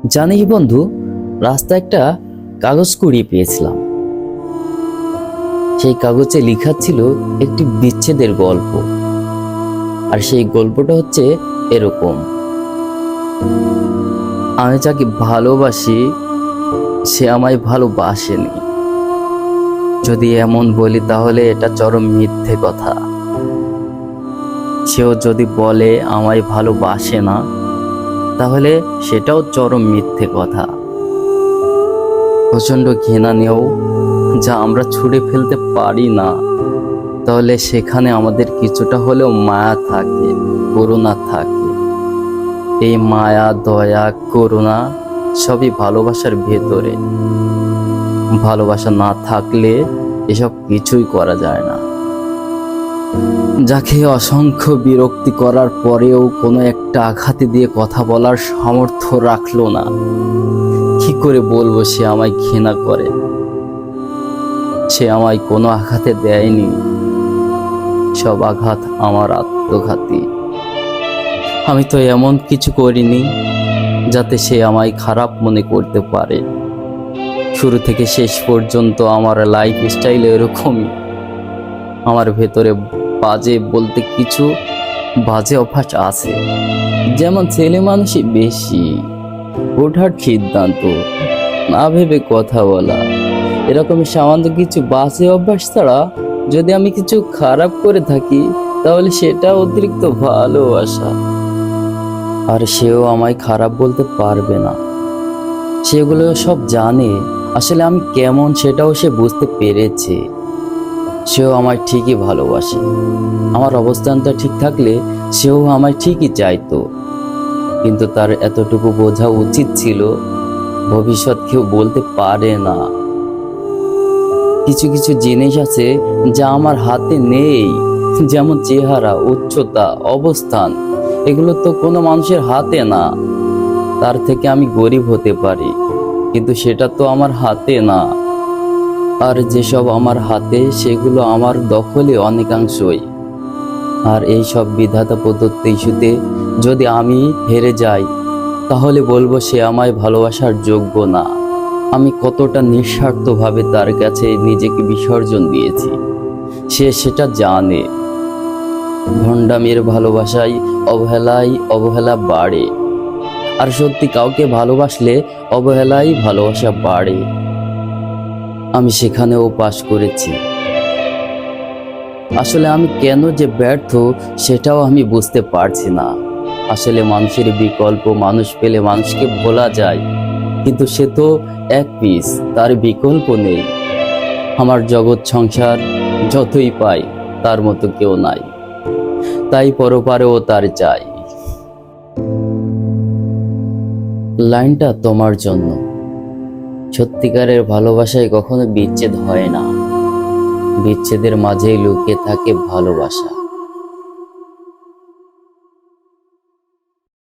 জানিস বন্ধু, রাস্তায় একটা কাগজ কুড়িয়ে পেয়েছিলাম। সেই কাগজে লেখা ছিল একটি বিচ্ছেদের গল্প। আর সেই গল্পটা হচ্ছে এরকম: আমি যাকে ভালোবাসি সে আমায় ভালোবাসেনি। যদি এমন বলি তাহলে এটা চরম মিথ্যে কথা। সেও যদি বলে আমায় ভালোবাসে না তাহলে সেটাও চরম মিথ্যে কথা। প্রচণ্ড ঘৃণা নিয়েও যা আমরা ছুঁড়ে ফেলতে পারি না, তাহলে সেখানে আমাদের কিছুটা হলেও মায়া থাকে, করুণা থাকে। এই মায়া, দয়া, করুণা সবই ভালোবাসার ভেতরে। ভালোবাসা না থাকলে এসব কিছুই করা যায় না। যাকে অসংখ্য বিরক্তি করার পরেও কোনো একটা আঘাতে দিয়ে কথা বলার সামর্থ্য রাখলো না, কি করে বলবো সে আমায় ঘৃণা করে? সে আমায় কোনো আঘাতে দেয়নি, সব আঘাত আমার আত্মঘাতী। আমি তো এমন কিছু করিনি যাতে সে আমায় খারাপ মনে করতে পারে। শুরু থেকে শেষ পর্যন্ত আমার লাইফ স্টাইল এরকমই। আমার ভেতরে বাজে বলতে কিছু বাজে অভ্যাস আছে, যেমন ছেলে মানুষই বেশি, হুটহাট সিদ্ধান্ত, না ভেবে কথা বলা। এরকম সামান্য কিছু বাজে অভ্যাস ছাড়া যদি আমি কিছু খারাপ করে থাকি তাহলে সেটা অতিরিক্ত ভালোবাসা। আর সেও আমায় খারাপ বলতে পারবে না। সেগুলো সব জানে। আসলে আমি কেমন সেটাও সে বুঝতে পেরেছে। সেও আমায় ঠিকই ভালোবাসে। আমার অবস্থানটা ঠিক থাকলে সেও আমায় ঠিকই চাইতো। কিন্তু তার এতটুকু বোঝা উচিত ছিল, ভবিষ্যৎ কেউ বলতে পারে না। কিছু কিছু জিনিস আছে যা আমার হাতে নেই, যেমন চেহারা, উচ্চতা, অবস্থান। এগুলো তো কোনো মানুষের হাতে না। তার থেকে আমি গরিব হতে পারি, কিন্তু সেটা তো আমার হাতে না। আর যেসব আমার হাতে সেগুলো আমার দখলে অনেকাংশই। আর এই সব বিধাতা প্রদত্ত ইস্যুতে যদি আমি হেরে যাই তাহলে বলবো সে আমায় ভালোবাসার যোগ্য না। আমি কতটা নিঃস্বার্থভাবে তার কাছে নিজেকে বিসর্জন দিয়েছি সে সেটা জানে। ভণ্ডামির ভালোবাসায় অবহেলা বাড়ে। আর সত্যি কাউকে ভালোবাসলে অবহেলাই ভালোবাসা বাড়ে। আমি সেখানেও পাশ করেছি। আসলে আমি কেন যে ব্যর্থ সেটাও আমি বুঝতে পারছি না। আসলে মানুষের বিকল্প, মানুষ পেলে মানুষকে ভোলা যায়, কিন্তু সে তো এক পিস, তার বিকল্প নেই। আমার জগৎ সংসার যতই পাই তার মতো কেউ নাই, তাই পরপারেও তার চাই। লাইনটা তোমার জন্য। সত্যিকারের ভালোবাসায় কখনো বিচ্ছেদ হয় না, বিচ্ছেদের মাঝেই লুকিয়ে থাকে ভালোবাসা।